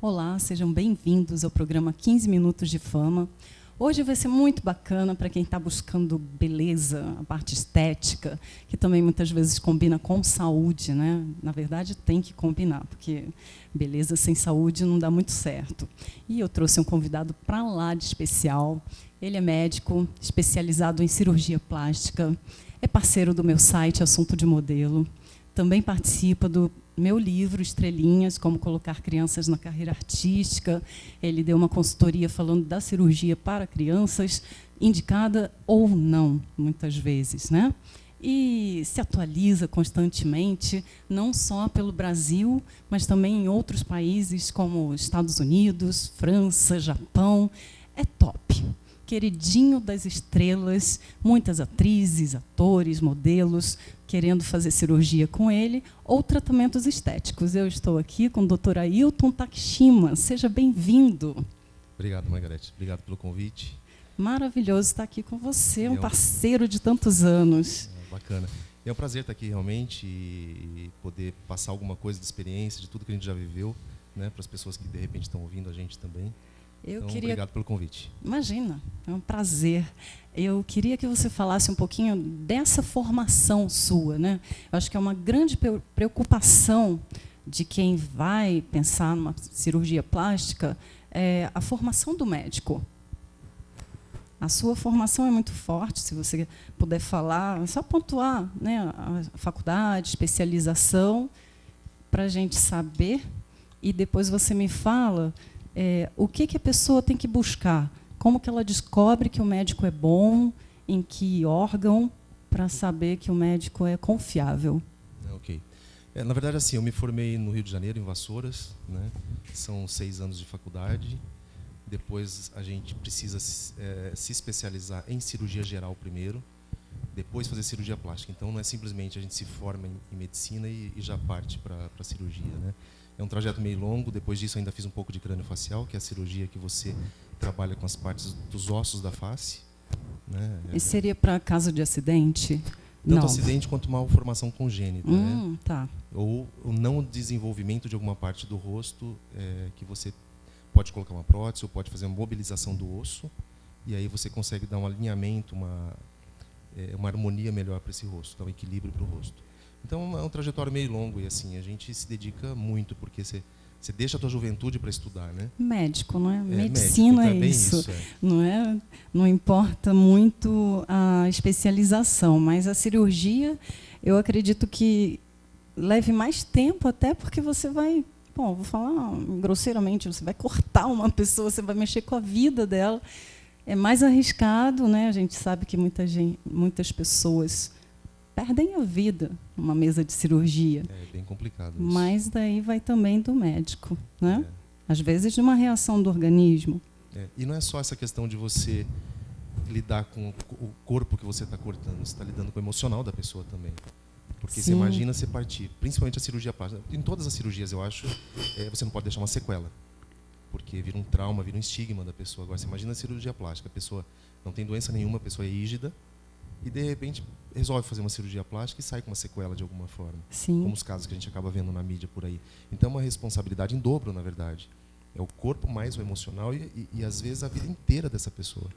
Olá, sejam bem-vindos ao programa 15 Minutos de Fama. Hoje vai ser muito bacana para quem está buscando beleza, a parte estética, que também muitas vezes combina com saúde, né? Na verdade, tem que combinar, porque beleza sem saúde não dá muito certo. E eu trouxe um convidado para lá de especial. Ele é médico, especializado em cirurgia plástica, é parceiro do meu site Assunto de Modelo, também participa do meu livro, Estrelinhas, Como Colocar Crianças na Carreira Artística. Ele deu uma consultoria falando da cirurgia para crianças, indicada ou não, muitas vezes, né? E se atualiza constantemente, não só pelo Brasil, mas também em outros países como Estados Unidos, França, Japão. É top. Queridinho das estrelas, muitas atrizes, atores, modelos, querendo fazer cirurgia com ele ou tratamentos estéticos. Eu estou aqui com o Dr. Ailton Takishima. Seja bem-vindo. Obrigado, Margarete. Obrigado pelo convite. Maravilhoso estar aqui com você, um parceiro de tantos anos. Bacana. É um prazer estar aqui realmente e poder passar alguma coisa de experiência, de tudo que a gente já viveu, né, para as pessoas que de repente estão ouvindo a gente também. Obrigado pelo convite. Imagina, é um prazer. Eu queria que você falasse um pouquinho dessa formação sua, né? Eu acho que é uma grande preocupação de quem vai pensar numa cirurgia plástica, a formação do médico. A sua formação é muito forte, se você puder falar, é só pontuar, né, a faculdade, especialização, para a gente saber, e depois você me fala o que a pessoa tem que buscar, como que ela descobre que o médico é bom, em que órgão, para saber que o médico é confiável. Ok. Na verdade, assim, eu me formei no Rio de Janeiro, em Vassouras, né? São 6 anos de faculdade. Depois a gente precisa se especializar em cirurgia geral primeiro, depois fazer cirurgia plástica. Então não é simplesmente a gente se forma em medicina e já parte para a cirurgia, né? É um trajeto meio longo. Depois disso ainda fiz um pouco de crâniofacial, que é a cirurgia que você trabalha com as partes dos ossos da face, né? E seria para caso de acidente? Tanto não. Acidente quanto malformação congênita, né? Tá. Ou o não desenvolvimento de alguma parte do rosto, que você pode colocar uma prótese ou pode fazer uma mobilização do osso, e aí você consegue dar um alinhamento, uma harmonia melhor para esse rosto, dar um equilíbrio para o rosto. Então é um trajetório meio longo e assim a gente se dedica muito, porque você deixa a tua juventude para estudar, né? Médico, não é? Medicina médico, então é isso, não é? Não importa muito a especialização, mas a cirurgia, eu acredito que leve mais tempo, até porque você vai, bom, vou falar grosseiramente, você vai cortar uma pessoa, você vai mexer com a vida dela. É mais arriscado, né? A gente sabe que muitas pessoas perdem a vida numa mesa de cirurgia. É bem complicado isso. Mas daí vai também do médico, né? Às vezes de uma reação do organismo. E não é só essa questão de você lidar com o corpo que você está cortando, você está lidando com o emocional da pessoa também. Porque Sim. você imagina você partir, principalmente a cirurgia plástica, em todas as cirurgias eu acho, você não pode deixar uma sequela, porque vira um trauma, vira um estigma da pessoa. Agora você imagina a cirurgia plástica, a pessoa não tem doença nenhuma, a pessoa é rígida, e de repente resolve fazer uma cirurgia plástica e sai com uma sequela de alguma forma. Sim. Como os casos que a gente acaba vendo na mídia por aí. Então é uma responsabilidade em dobro, na verdade. É o corpo mais o emocional e às vezes a vida inteira dessa pessoa.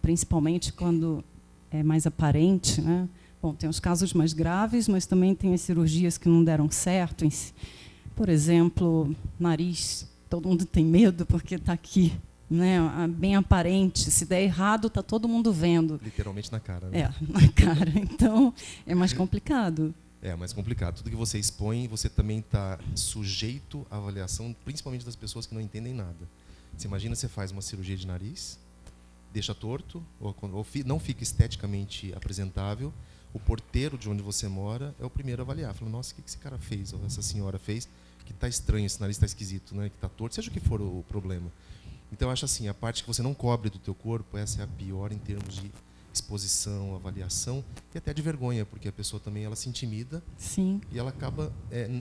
Principalmente quando é mais aparente, né? Bom, tem os casos mais graves, mas também tem as cirurgias que não deram certo. Por exemplo, nariz, todo mundo tem medo porque está aqui, né, bem aparente. Se der errado, está todo mundo vendo. Literalmente na cara, né? Na cara. Então, é mais complicado. É mais complicado. Tudo que você expõe, você também está sujeito à avaliação, principalmente das pessoas que não entendem nada. Você imagina, você faz uma cirurgia de nariz, deixa torto, ou não fica esteticamente apresentável. O porteiro de onde você mora é o primeiro a avaliar. Fala, nossa, o que esse cara fez, ou essa senhora fez, que está estranho, esse nariz está esquisito, né? Que está torto, seja o que for o problema. Então, eu acho assim, a parte que você não cobre do teu corpo, essa é a pior em termos de exposição, avaliação e até de vergonha, porque a pessoa também ela se intimida. Sim. E ela acaba,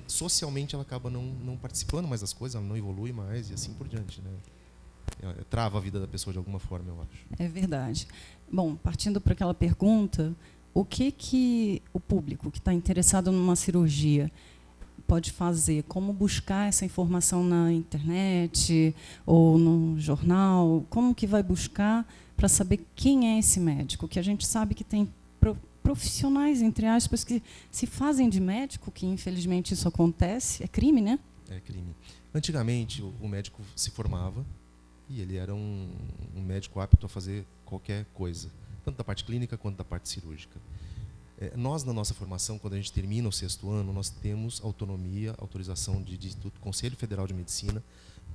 socialmente, ela acaba não participando mais das coisas, ela não evolui mais e assim por diante, né? Trava a vida da pessoa de alguma forma, eu acho. É verdade. Bom, partindo para aquela pergunta, o que o público que está interessado numa cirurgia pode fazer? Como buscar essa informação na internet ou no jornal? Como que vai buscar para saber quem é esse médico? Que a gente sabe que tem profissionais, entre aspas, que se fazem de médico, que infelizmente isso acontece. É crime, né? É crime. Antigamente, o médico se formava e ele era um médico apto a fazer qualquer coisa, tanto da parte clínica quanto da parte cirúrgica. Nós, na nossa formação, quando a gente termina o 6º ano, nós temos autonomia, autorização do Conselho Federal de Medicina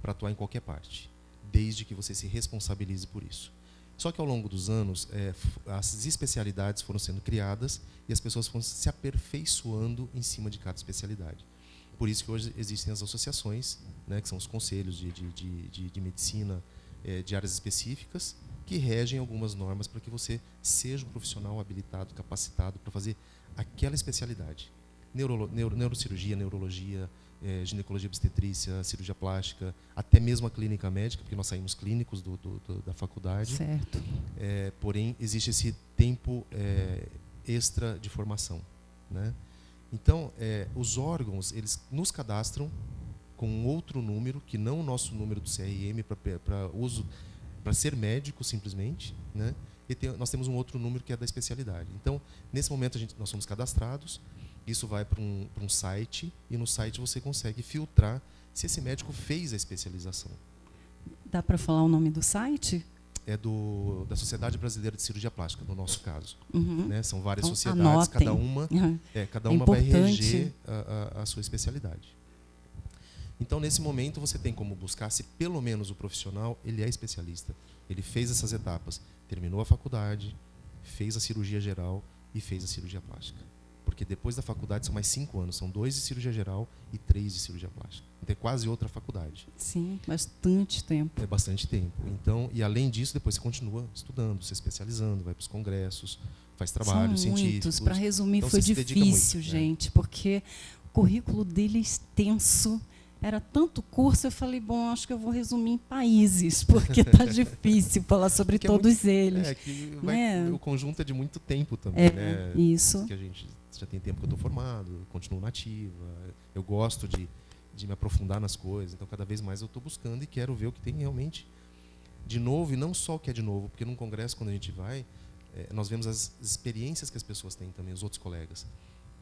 para atuar em qualquer parte, desde que você se responsabilize por isso. Só que ao longo dos anos, as especialidades foram sendo criadas e as pessoas foram se aperfeiçoando em cima de cada especialidade. Por isso que hoje existem as associações, né, que são os conselhos de medicina de áreas específicas, que regem algumas normas para que você seja um profissional habilitado, capacitado para fazer aquela especialidade. Neurocirurgia, neurologia, ginecologia obstetrícia, cirurgia plástica, até mesmo a clínica médica, porque nós saímos clínicos da faculdade. Certo. Porém, existe esse tempo extra de formação, né? Então, os órgãos, eles nos cadastram com outro número, que não o nosso número do CRM, para uso, para ser médico simplesmente, né? E nós temos um outro número que é da especialidade. Então, nesse momento, nós somos cadastrados, isso vai para um site, e no site você consegue filtrar se esse médico fez a especialização. Dá para falar o nome do site? É da Sociedade Brasileira de Cirurgia Plástica, no nosso caso. Uhum. Né? São várias Então, sociedades, anotem. cada uma vai reger a sua especialidade. Então, nesse momento, você tem como buscar se pelo menos o profissional ele é especialista. Ele fez essas etapas, terminou a faculdade, fez a cirurgia geral e fez a cirurgia plástica. Porque depois da faculdade são mais 5 anos, são 2 de cirurgia geral e 3 de cirurgia plástica. Então é quase outra faculdade. Sim, bastante tempo. É bastante tempo. Então, e além disso, depois você continua estudando, se especializando, vai para os congressos, faz trabalhos científicos. Para resumir, então, foi difícil, muito, gente, porque o currículo dele é extenso. Era tanto curso, eu falei, bom, acho que eu vou resumir em países, porque está difícil falar sobre todos eles. O conjunto é de muito tempo também. Né? Isso. Que a gente já tem tempo que eu estou formado, continuo nativa, eu gosto de me aprofundar nas coisas, então cada vez mais eu estou buscando e quero ver o que tem realmente de novo, e não só o que é de novo, porque num congresso, quando a gente vai, nós vemos as experiências que as pessoas têm também, os outros colegas.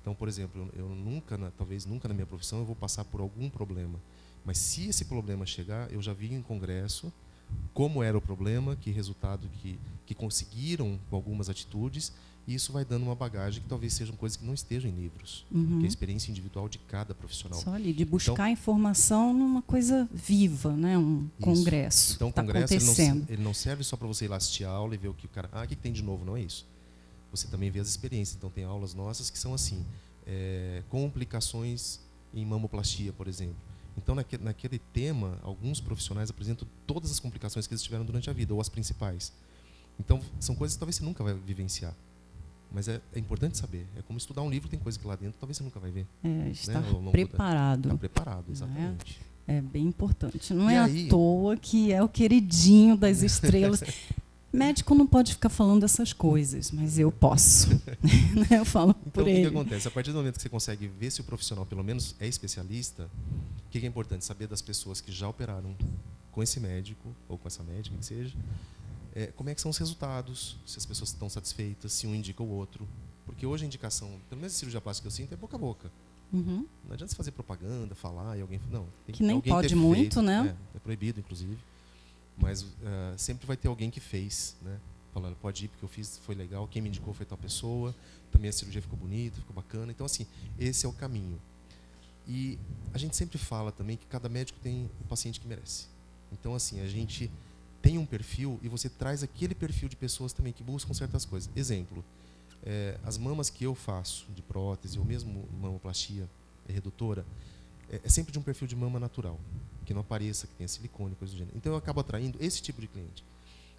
Então, por exemplo, eu talvez nunca na minha profissão eu vou passar por algum problema. Mas se esse problema chegar, eu já vi em congresso como era o problema, que resultado que conseguiram com algumas atitudes, e isso vai dando uma bagagem que talvez sejam coisas que não estejam em livros, que é a experiência individual de cada profissional. Só ali, de buscar informação numa coisa viva, né? Congresso. Então, o congresso ele não serve só para você ir lá assistir a aula e ver o que o cara... o que tem de novo? Não é isso. Você também vê as experiências. Então, tem aulas nossas que são assim, complicações em mamoplastia, por exemplo. Então, naquele tema, alguns profissionais apresentam todas as complicações que eles tiveram durante a vida, ou as principais. Então, são coisas que talvez você nunca vai vivenciar. Mas é importante saber. É como estudar um livro, tem coisa que lá dentro talvez você nunca vai ver. Estar preparado. Estar preparado, exatamente. É bem importante. Não à toa que é o queridinho das estrelas. Médico não pode ficar falando dessas coisas, mas eu posso. Eu falo por ele. Então, o que acontece? A partir do momento que você consegue ver se o profissional, pelo menos, é especialista, o que é importante? Saber das pessoas que já operaram com esse médico, ou com essa médica, que seja, como é que são os resultados, se as pessoas estão satisfeitas, se um indica o outro. Porque hoje a indicação, pelo menos a cirurgia plástica que eu sinto, é boca a boca. Uhum. Não adianta você fazer propaganda, falar e alguém... Não, tem que nem alguém pode muito, feito, né? É proibido, inclusive. Mas sempre vai ter alguém que fez, né? Falando, pode ir porque eu fiz, foi legal, quem me indicou foi tal pessoa, também a cirurgia ficou bonita, ficou bacana. Então, assim, esse é o caminho. E a gente sempre fala também que cada médico tem o paciente que merece. Então, assim, a gente tem um perfil e você traz aquele perfil de pessoas também que buscam certas coisas. Exemplo, as mamas que eu faço de prótese, ou mesmo mamoplastia redutora, é sempre de um perfil de mama natural, que não apareça, que tenha silicone, coisa do gênero. Então eu acabo atraindo esse tipo de cliente.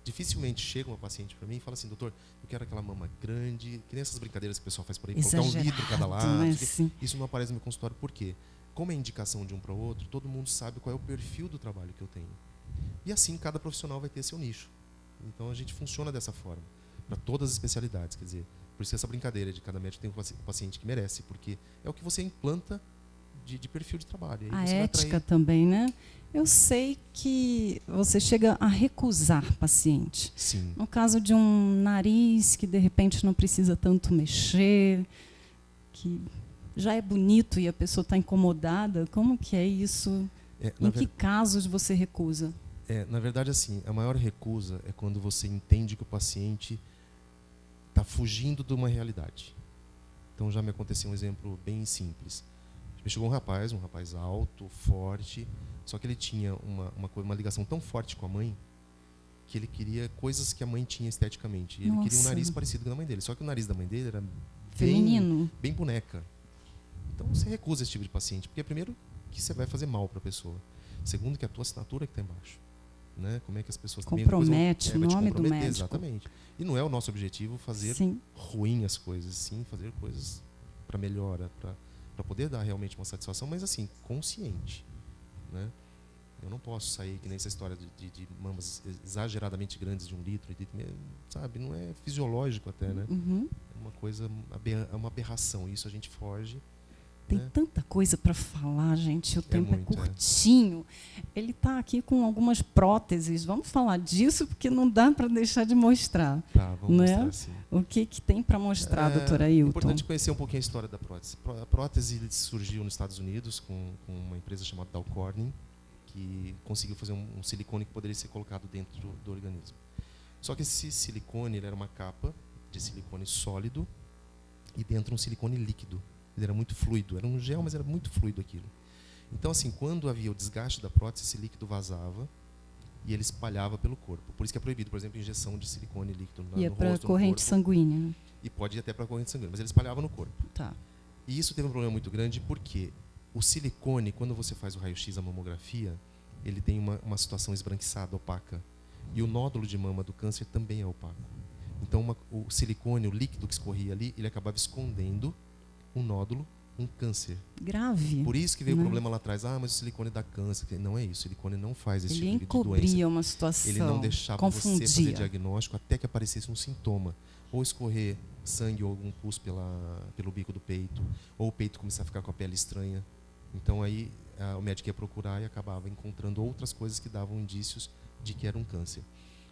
Dificilmente chega uma paciente para mim e fala assim, doutor, eu quero aquela mama grande, que nem essas brincadeiras que o pessoal faz por aí, colocar 1 litro cada lado. Isso não aparece no meu consultório, por quê? Como é indicação de um para o outro, todo mundo sabe qual é o perfil do trabalho que eu tenho. E assim, cada profissional vai ter seu nicho. Então a gente funciona dessa forma, para todas as especialidades. Quer dizer, por isso essa brincadeira de cada médico tem um paciente que merece, porque é o que você implanta de perfil de trabalho. E A aí você vai ética atrair... também, né? Eu sei que você chega a recusar paciente. Sim. No caso de um nariz que de repente não precisa tanto mexer, que já é bonito e a pessoa está incomodada, como que é isso? Em que casos você recusa? Na verdade, assim, a maior recusa é quando você entende que o paciente está fugindo de uma realidade. Então já me aconteceu um exemplo bem simples. Me chegou um rapaz alto, forte, só que ele tinha uma ligação tão forte com a mãe que ele queria coisas que a mãe tinha esteticamente. Ele queria um nariz parecido com o da mãe dele, só que o nariz da mãe dele era feminino, bem boneca. Então você recusa esse tipo de paciente, porque primeiro que você vai fazer mal para a pessoa, segundo que a tua assinatura que está embaixo. Né? Como é que as pessoas compromete também o nome do médico. Exatamente. E não é o nosso objetivo fazer ruim as coisas, sim, fazer coisas para melhora, para poder dar realmente uma satisfação, mas assim, consciente. Né? Eu não posso sair que nem essa história de mamas exageradamente grandes de 1 litro, sabe? Não é fisiológico até, né? Uhum. É uma coisa, é uma aberração. Isso a gente foge. Tem tanta coisa para falar, gente. O tempo muito, é curtinho. Ele está aqui com algumas próteses. Vamos falar disso, porque não dá para deixar de mostrar. Tá, vamos mostrar, sim. O que tem para mostrar, doutora Ailton? É importante conhecer um pouquinho a história da prótese. A prótese surgiu nos Estados Unidos com uma empresa chamada Dow Corning, que conseguiu fazer um silicone que poderia ser colocado dentro do organismo. Só que esse silicone ele era uma capa de silicone sólido e dentro um silicone líquido. Ele era muito fluido, era um gel, mas era muito fluido aquilo. Então, assim, quando havia o desgaste da prótese, esse líquido vazava e ele espalhava pelo corpo. Por isso que é proibido, por exemplo, injeção de silicone líquido no rosto. E é para corrente sanguínea. Né? E pode ir até para corrente sanguínea, mas ele espalhava no corpo. Tá. E isso teve um problema muito grande porque o silicone, quando você faz o raio-x, a mamografia, ele tem uma situação esbranquiçada, opaca. E o nódulo de mama do câncer também é opaco. Então, o silicone, o líquido que escorria ali, ele acabava escondendo um nódulo, um câncer. Grave. Por isso que veio o problema lá atrás. Mas o silicone dá câncer. Não é isso. O silicone não faz esse tipo de doença. Ele encobria uma situação. Ele não deixava você fazer diagnóstico até que aparecesse um sintoma. Ou escorrer sangue ou algum pus pelo bico do peito. Ou o peito começar a ficar com a pele estranha. Então aí o médico ia procurar e acabava encontrando outras coisas que davam indícios de que era um câncer.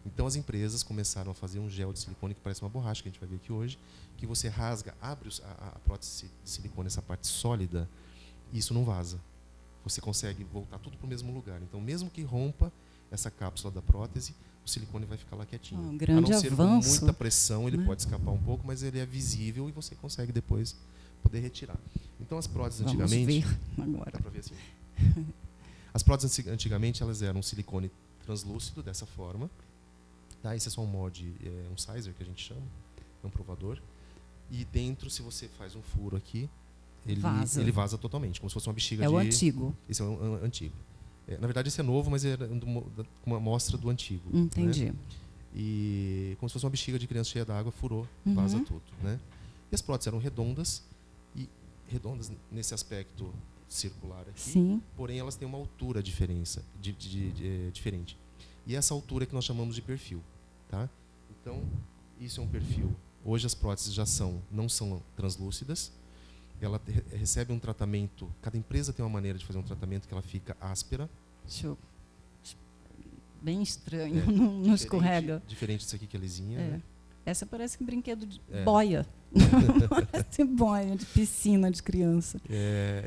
Então as empresas começaram a fazer um gel de silicone que parece uma borracha, que a gente vai ver aqui hoje, que você rasga, abre a prótese de silicone, essa parte sólida, e isso não vaza. Você consegue voltar tudo para o mesmo lugar. Então, mesmo que rompa essa cápsula da prótese, o silicone vai ficar lá quietinho. Um grande a não ser avanço, com muita pressão, ele pode escapar um pouco, mas ele é visível e você consegue depois poder retirar. Então, as próteses antigamente... Vamos ver agora. Dá para ver assim. As próteses antigamente elas eram um silicone translúcido, dessa forma. Tá? Esse é só um molde, um sizer que a gente chama, é um provador. E dentro, se você faz um furo aqui, ele vaza totalmente, como se fosse uma bexiga o antigo. Esse é o antigo. Na verdade, esse é novo, mas é uma amostra do antigo. Entendi. Né? E como se fosse uma bexiga de criança cheia d'água, furou, vaza tudo. Né? E as próteses eram redondas, nesse aspecto circular aqui. Sim. Porém, elas têm uma altura diferente. E essa altura é que nós chamamos de perfil. Tá? Então, isso é um perfil. Hoje as próteses não são translúcidas. Ela recebe um tratamento. Cada empresa tem uma maneira de fazer um tratamento que ela fica áspera. Bem estranho, não escorrega. Diferente disso aqui que é lisinha. Né? Essa parece um brinquedo de boia. Parece boia de piscina de criança.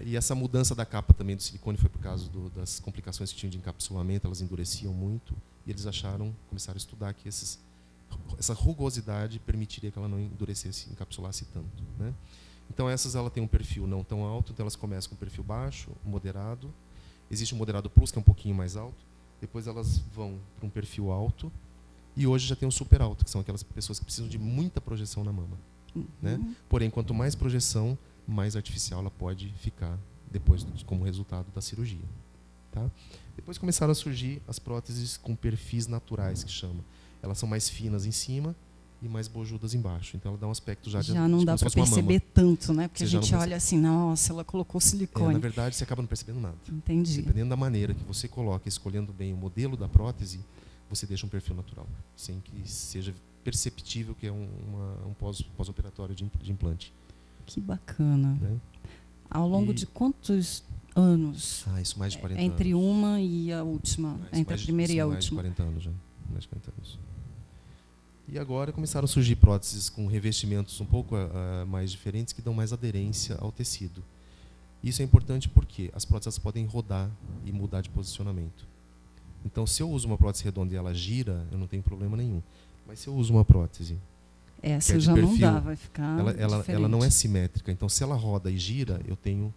E essa mudança da capa também do silicone foi por causa das complicações que tinham de encapsulamento. Elas endureciam muito. E eles começaram a estudar que essa rugosidade permitiria que ela não endurecesse, encapsulasse tanto. Né? Então ela tem um perfil não tão alto, então elas começam com um perfil baixo, moderado. Existe um moderado plus, que é um pouquinho mais alto. Depois elas vão para um perfil alto. E hoje já tem um super alto, que são aquelas pessoas que precisam de muita projeção na mama. Né? Porém, quanto mais projeção, mais artificial ela pode ficar depois como resultado da cirurgia. Tá? Depois começaram a surgir as próteses com perfis naturais, que chama. Elas são mais finas em cima e mais bojudas embaixo. Então ela dá um aspecto já não dá para perceber tanto, né? Porque a gente olha assim, nossa, ela colocou silicone. Na verdade, você acaba não percebendo nada. Entendi. Dependendo da maneira que você coloca, escolhendo bem o modelo da prótese, você deixa um perfil natural, sem que seja perceptível que é um pós-operatório de implante. Que bacana. Né? Ao longo de quantos anos. Isso mais de 40 entre anos. uma e a última. Entre a primeira e a mais última. Mais de 40 anos já. Mais de 40 anos. E agora começaram a surgir próteses com revestimentos um pouco mais diferentes que dão mais aderência ao tecido. Isso é importante porque as próteses podem rodar e mudar de posicionamento. Então, se eu uso uma prótese redonda e ela gira, eu não tenho problema nenhum. Mas se eu uso uma prótese essa já não dá, vai ficar ela não é simétrica. Então, se ela roda e gira, eu tenho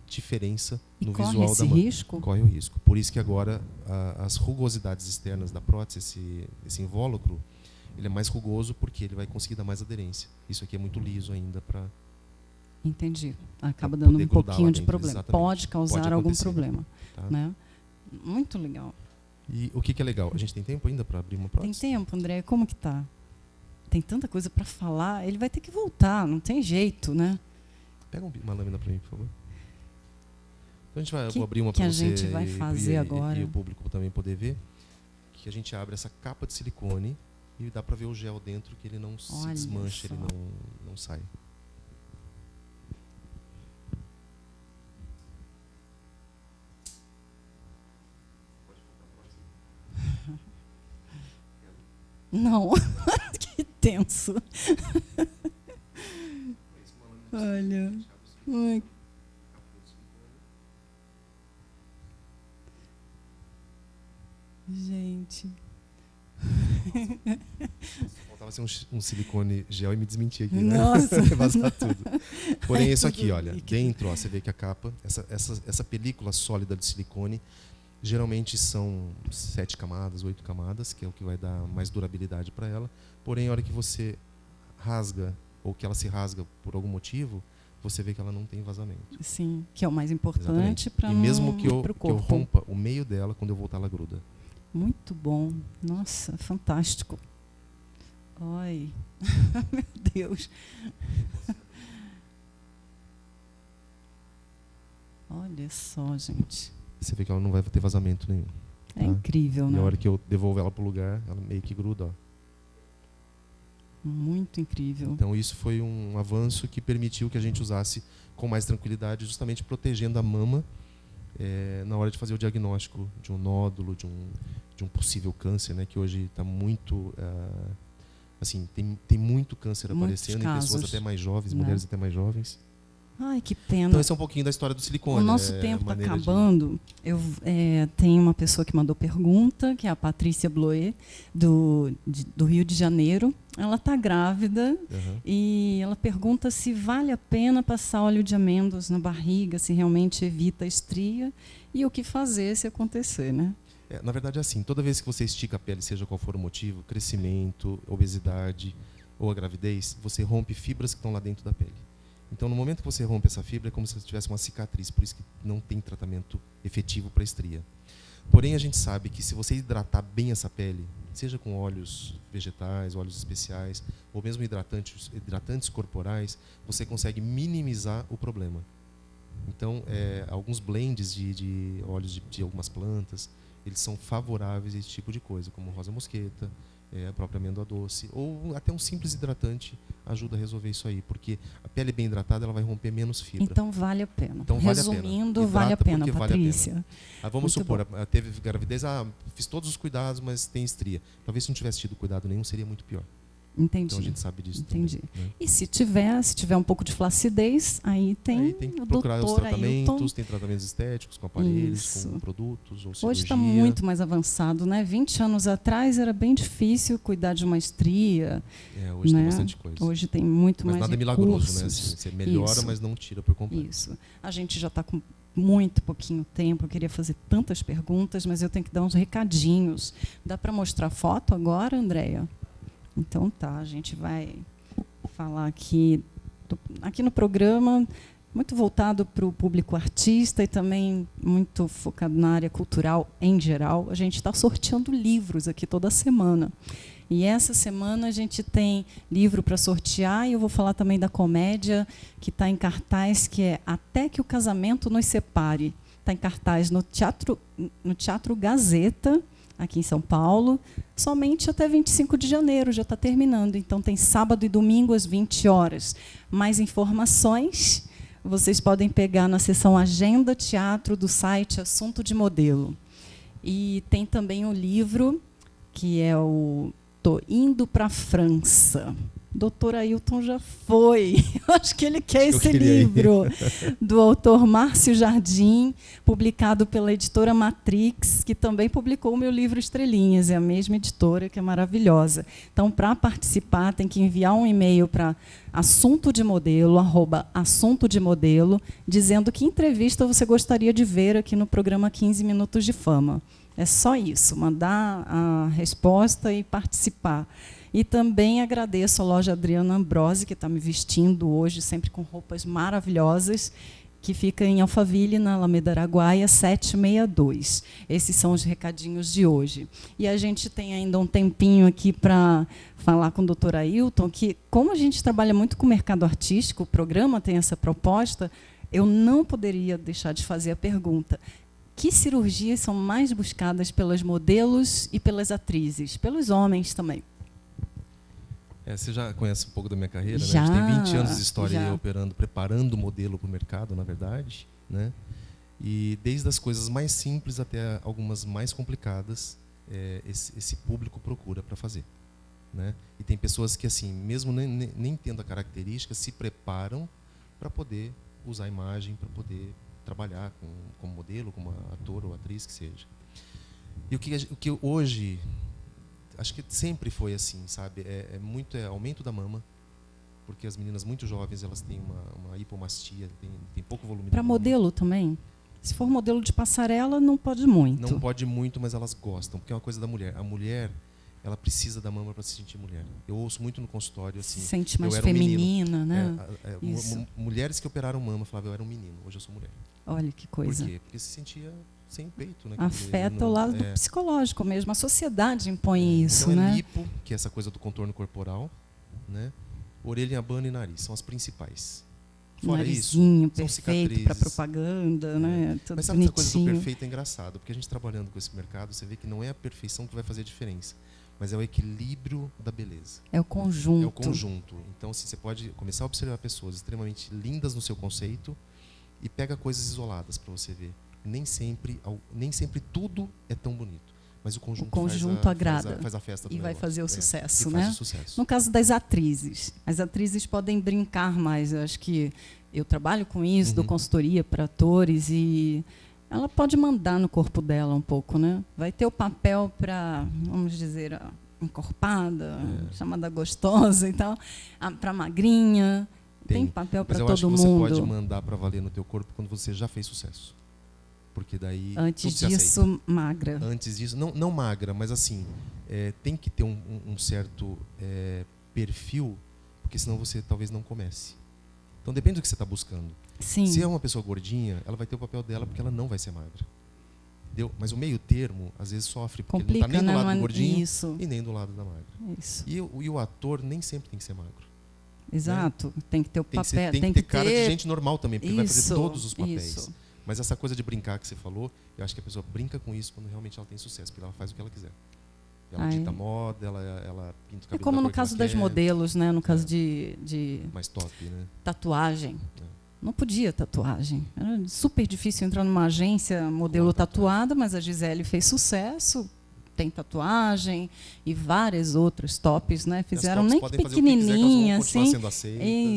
diferença no visual da mão. Corre o risco. Por isso que agora as rugosidades externas da prótese, esse invólucro, ele é mais rugoso porque ele vai conseguir dar mais aderência. Isso aqui é muito liso ainda para... Entendi. Acaba dando um pouquinho de problema. Exatamente. Pode causar algum problema. Tá? Né? Muito legal. E o que é legal? A gente tem tempo ainda para abrir uma prótese? Tem tempo, André. Como que tá? Tem tanta coisa para falar. Ele vai ter que voltar, não tem jeito, né? Pega uma lâmina para mim, por favor. Então vou abrir uma para você a gente vai fazer agora. E o público também poder ver. Que a gente abre essa capa de silicone e dá para ver o gel dentro, que ele não se desmancha, ele não sai. Não, que tenso. Olha. Ai. Gente. Faltava ser um silicone gel e me desmentir aqui, né? Nossa. Vazar tudo. Porém, isso aqui, olha, dentro, ó, você vê que a capa, essa película sólida de silicone, geralmente são 7 camadas, 8 camadas, que é o que vai dar mais durabilidade para ela. Porém, a hora que você rasga, ou que ela se rasga por algum motivo, você vê que ela não tem vazamento. Sim, que é o mais importante para o corpo. E mesmo que eu rompa o meio dela, quando eu voltar, ela gruda. Muito bom. Nossa, fantástico. Ai, meu Deus. Olha só, gente. Você vê que ela não vai ter vazamento nenhum. É incrível, né? E a hora que eu devolvo ela para o lugar, ela meio que gruda, ó. Muito incrível. Então isso foi um avanço que permitiu que a gente usasse com mais tranquilidade, justamente protegendo a mama na hora de fazer o diagnóstico de um nódulo, de um possível câncer, né? Que hoje está muito... assim, tem muito câncer aparecendo em pessoas até mais jovens, mulheres até mais jovens. Ai, que pena. Então esse é um pouquinho da história do silicone. O nosso tempo está acabando. Tem uma pessoa que mandou pergunta, que é a Patrícia Bloet, do Rio de Janeiro. Ela está grávida e ela pergunta se vale a pena passar óleo de amêndoas na barriga, se realmente evita a estria e o que fazer se acontecer, né? Na verdade é assim, toda vez que você estica a pele, seja qual for o motivo, crescimento, obesidade ou a gravidez, você rompe fibras que estão lá dentro da pele. Então, no momento que você rompe essa fibra, é como se você tivesse uma cicatriz, por isso que não tem tratamento efetivo para estria. Porém, a gente sabe que se você hidratar bem essa pele, seja com óleos vegetais, óleos especiais, ou mesmo hidratantes corporais, você consegue minimizar o problema. Então, alguns blends de óleos de algumas plantas, eles são favoráveis a esse tipo de coisa, como rosa mosqueta, a própria amêndoa doce, ou até um simples hidratante ajuda a resolver isso aí, porque a pele bem hidratada ela vai romper menos fibra. Então vale a pena. Então, resumindo, vale a pena, Patrícia. Vale a pena. Vamos supor, teve gravidez, fiz todos os cuidados, mas tem estria. Talvez se não tivesse tido cuidado nenhum, seria muito pior. Entendi. Então a gente sabe disso Entendi. também, né? E se tiver um pouco de flacidez, aí tem que o procurar os tratamentos, Ailton. Tem tratamentos estéticos com aparelhos, Isso. com produtos ou cirurgia. Hoje está muito mais avançado, né? 20 anos atrás era bem difícil cuidar de uma estria. Hoje né? tem bastante coisa. Hoje tem muito mais nada recursos. É milagroso, né? Assim, você melhora, mas não tira por completo. Isso. A gente já está com muito pouquinho tempo. Eu queria fazer tantas perguntas, mas eu tenho que dar uns recadinhos. Dá para mostrar foto agora, Andréia? Então tá, a gente vai falar aqui no programa, muito voltado para o público artista e também muito focado na área cultural em geral. A gente está sorteando livros aqui toda semana. E essa semana a gente tem livro para sortear e eu vou falar também da comédia que está em cartaz, que é Até que o Casamento Nos Separe. Está em cartaz no Teatro Gazeta, aqui em São Paulo, somente até 25 de janeiro, já está terminando. Então, tem sábado e domingo às 20 horas. Mais informações, vocês podem pegar na seção Agenda Teatro do site Assunto de Modelo. E tem também um livro, que é o Tô Indo para a França. Doutor Ailton já foi. Eu acho que ele quer esse livro. Do autor Márcio Jardim, publicado pela editora Matrix, que também publicou o meu livro Estrelinhas. É a mesma editora, que é maravilhosa. Então, para participar, tem que enviar um e-mail para assuntodemodelo, dizendo que entrevista você gostaria de ver aqui no programa 15 Minutos de Fama. É só isso, mandar a resposta e participar. E também agradeço a loja Adriana Ambrosi, que está me vestindo hoje, sempre com roupas maravilhosas, que fica em Alphaville, na Alameda Araguaia, 762. Esses são os recadinhos de hoje. E a gente tem ainda um tempinho aqui para falar com o doutor Ailton, que, como a gente trabalha muito com o mercado artístico, o programa tem essa proposta, eu não poderia deixar de fazer a pergunta: que cirurgias são mais buscadas pelas modelos e pelas atrizes? Pelos homens também. Você já conhece um pouco da minha carreira, já, né? A gente tem 20 anos de história aí operando, preparando o modelo para o mercado, na verdade, né? E desde as coisas mais simples até algumas mais complicadas, esse público procura para fazer, né? E tem pessoas que, assim, mesmo nem tendo a característica, se preparam para poder usar a imagem, para poder trabalhar como modelo, como ator ou atriz que seja. E o que hoje... Acho que sempre foi assim, sabe? É aumento da mama, porque as meninas muito jovens, elas têm uma hipomastia, tem pouco volume. Para modelo também? Se for modelo de passarela, não pode muito. Não pode muito, mas elas gostam, porque é uma coisa da mulher. A mulher, ela precisa da mama para se sentir mulher. Eu ouço muito no consultório assim. Se sente mais feminina, né? Mulheres que operaram mama falavam: eu era um menino, hoje eu sou mulher. Olha que coisa. Por quê? Porque se sentia sem peito, né? Afeta o lado do psicológico mesmo. A sociedade impõe isso, então né? Lipo, que é essa coisa do contorno corporal, né? Orelha, abano e nariz são as principais. Fora Narizinho isso, perfeito para propaganda, né? Tudo mas sabe, bonitinho. essa coisa do perfeito é engraçado, porque a gente trabalhando com esse mercado, você vê que não é a perfeição que vai fazer a diferença, mas é o equilíbrio da beleza. É o conjunto. É o conjunto. Então, assim, você pode começar a observar pessoas extremamente lindas no seu conceito e pega coisas isoladas para você ver. Nem sempre tudo é tão bonito, mas o conjunto agrada, faz a festa do e vai negócio. fazer o sucesso, e né? faz o sucesso. No caso das atrizes, as atrizes podem brincar mais. Eu acho que eu trabalho com isso, dou consultoria para atores, e ela pode mandar no corpo dela um pouco, né? Vai ter o papel para, vamos dizer, encorpada, chamada gostosa e tal, para magrinha. Tem papel para todo mundo. Mas eu acho que você pode mandar para valer no teu corpo quando você já fez sucesso. Porque daí antes disso, magra. Antes disso, não magra, mas assim, tem que ter um certo perfil, porque senão você talvez não comece. Então depende do que você está buscando. Sim. Se é uma pessoa gordinha, ela vai ter o papel dela porque ela não vai ser magra. Entendeu? Mas o meio termo, às vezes, sofre, porque complica, ele não está nem do lado do gordinho isso. e nem do lado da magra. Isso. E o ator nem sempre tem que ser magro. Exato. Né? Tem que ter o papel. Tem que ter cara de gente normal também, porque vai fazer todos os papéis. Isso. Mas essa coisa de brincar que você falou, eu acho que a pessoa brinca com isso quando realmente ela tem sucesso, porque ela faz o que ela quiser. Ela dita moda, ela pinta o cabelo. É como no caso das modelos, né? No caso de mais top, né? Tatuagem. Não podia tatuagem. Era super difícil entrar numa agência modelo tatuada, mas a Gisele fez sucesso. Tem tatuagem e várias outras tops, né? Fizeram nem que pequenininha, assim.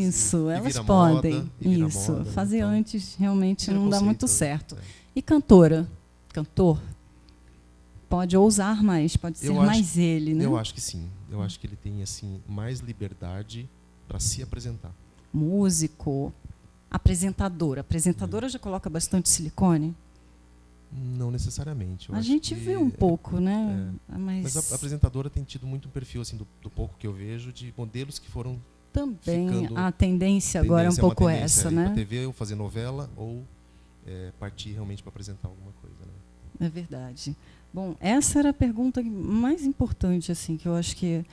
Isso, elas podem. Isso, fazer antes realmente não dá muito certo. E cantora, cantor, pode ousar mais, pode ser mais ele, né? Eu acho que sim. Eu acho que ele tem assim mais liberdade para se apresentar. Músico, apresentador. Apresentadora já coloca bastante silicone? Não necessariamente. A gente vê um pouco, né? Mas a apresentadora tem tido muito um perfil, assim, do pouco que eu vejo, de modelos que foram também a tendência agora é um pouco essa, né? Para TV, ou fazer novela, ou partir realmente para apresentar alguma coisa, né? É verdade. Bom, essa era a pergunta mais importante, assim, que eu acho que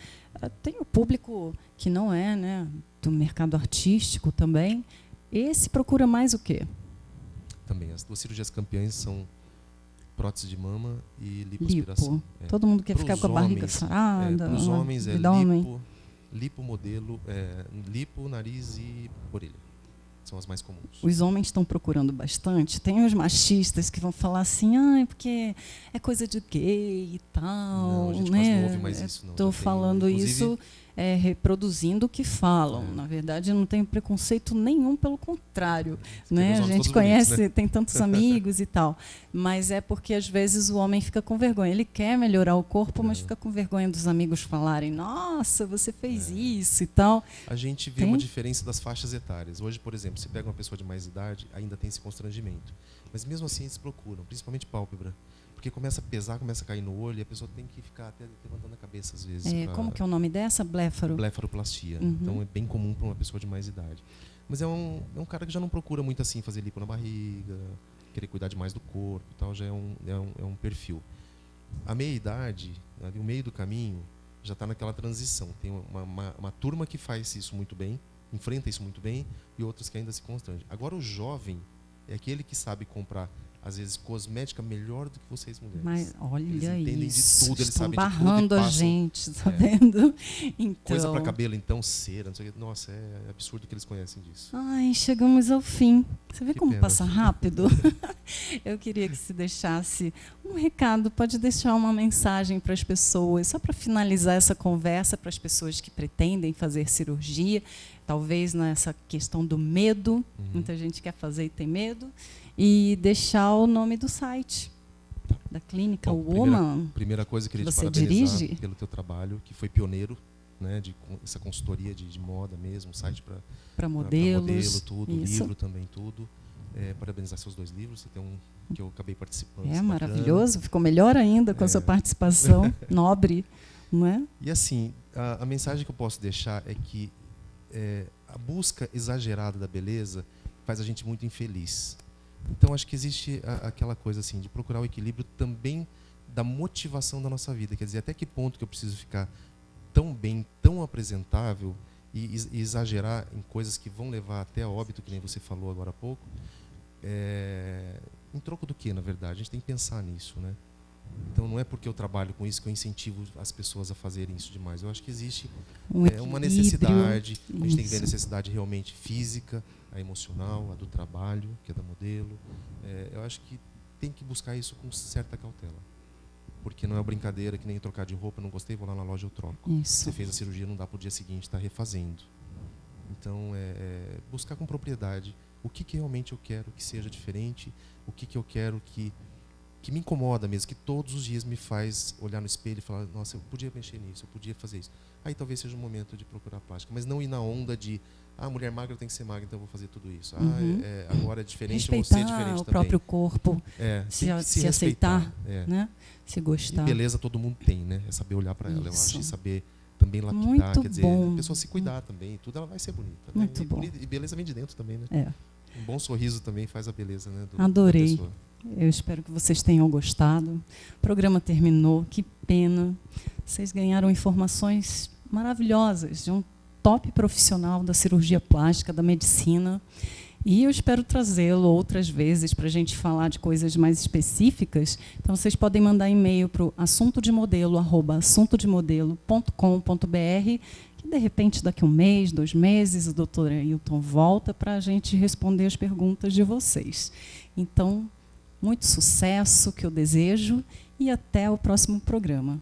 tem o público que não é, né, do mercado artístico também. Esse procura mais o quê? Também as duas cirurgias campeãs são prótese de mama e lipoaspiração. Todo mundo quer ficar com a barriga sarada. Para os homens lipo modelo, lipo, nariz e orelha. São as mais comuns. Os homens estão procurando bastante. Tem os machistas que vão falar assim, ah, é porque é coisa de gay e tal. Não, a gente né? quase não ouve mais isso. Estou falando isso reproduzindo o que falam. Na verdade, não tenho preconceito nenhum, pelo contrário. Né? A gente conhece, bonitos, né? Tem tantos amigos e tal. Mas é porque, às vezes, o homem fica com vergonha. Ele quer melhorar o corpo, mas fica com vergonha dos amigos falarem, nossa, você fez isso e tal. A gente vê uma diferença das faixas etárias. Hoje, por exemplo, você pega uma pessoa de mais idade, ainda tem esse constrangimento. Mas mesmo assim, eles procuram, principalmente pálpebra. Porque começa a pesar, começa a cair no olho e a pessoa tem que ficar até levantando a cabeça às vezes. Como que é o nome dessa? Blefaroplastia. Então é bem comum para uma pessoa de mais idade. Mas é um cara que já não procura muito assim fazer lipo na barriga, querer cuidar demais do corpo e tal, já é um perfil. A meia-idade, ali, o meio do caminho, já está naquela transição. Tem uma turma que faz isso muito bem, enfrenta isso muito bem, e outras que ainda se constrangem. Agora o jovem é aquele que sabe comprar, às vezes, cosmética melhor do que vocês mulheres. Mas olha eles entendem isso, de tudo, eles sabem barrando de tudo. A gente, tá vendo? Então, coisa para cabelo, então, cera, não sei o que. Nossa, é absurdo que eles conhecem disso. Ai, chegamos ao fim. Você vê como pena. passa rápido? Eu queria que se deixasse um recado, pode deixar uma mensagem para as pessoas, só para finalizar essa conversa, para as pessoas que pretendem fazer cirurgia, talvez nessa questão do medo, muita gente quer fazer e tem medo, e deixar o nome do site da clínica Woman. Primeira coisa, eu queria te parabenizar pelo teu trabalho, que foi pioneiro, né, essa consultoria de moda mesmo, site para modelos, modelo, tudo, livro também, tudo. Parabenizar seus 2 livros, você tem um que eu acabei participando. Maravilhoso, ficou melhor ainda com a sua participação, nobre, não é? E assim, a mensagem que eu posso deixar é que a busca exagerada da beleza faz a gente muito infeliz. Então, acho que existe aquela coisa assim, de procurar o equilíbrio também da motivação da nossa vida. Quer dizer, até que ponto que eu preciso ficar tão bem, tão apresentável e exagerar em coisas que vão levar até a óbito, que nem você falou agora há pouco. Em troco do que, na verdade? A gente tem que pensar nisso, né? Então, não é porque eu trabalho com isso que eu incentivo as pessoas a fazerem isso demais. Eu acho que existe uma necessidade, a gente tem que ver a necessidade realmente física, a emocional, a do trabalho, que é da modelo. Eu acho que tem que buscar isso com certa cautela. Porque não é uma brincadeira que nem trocar de roupa, não gostei, vou lá na loja e eu troco. Isso. Você fez a cirurgia, não dá para o dia seguinte estar refazendo. Então, buscar com propriedade o que realmente eu quero que seja diferente, o que eu quero que me incomoda mesmo, que todos os dias me faz olhar no espelho e falar, nossa, eu podia mexer nisso, eu podia fazer isso. Aí talvez seja o momento de procurar plástica, mas não ir na onda de, mulher magra tem que ser magra, então eu vou fazer tudo isso. Agora é diferente, eu vou ser diferente também. Respeitar o próprio corpo, se aceitar, né? Se gostar. E beleza todo mundo tem, né? É saber olhar para ela, eu acho, e saber também lapidar, quer dizer, a pessoa se cuidar também, tudo ela vai ser bonita. Né? Muito bom. E beleza vem de dentro também, né? Um bom sorriso também faz a beleza, né? Adorei. Da pessoa. Eu espero que vocês tenham gostado. O programa terminou, que pena. Vocês ganharam informações maravilhosas de um top profissional da cirurgia plástica, da medicina. E eu espero trazê-lo outras vezes para a gente falar de coisas mais específicas. Então, vocês podem mandar e-mail para o assuntodemodelo@assuntodemodelo.com.br, que, de repente, daqui 1 mês, 2 meses, o Dr. Ailton volta para a gente responder as perguntas de vocês. Então, muito sucesso que eu desejo e até o próximo programa.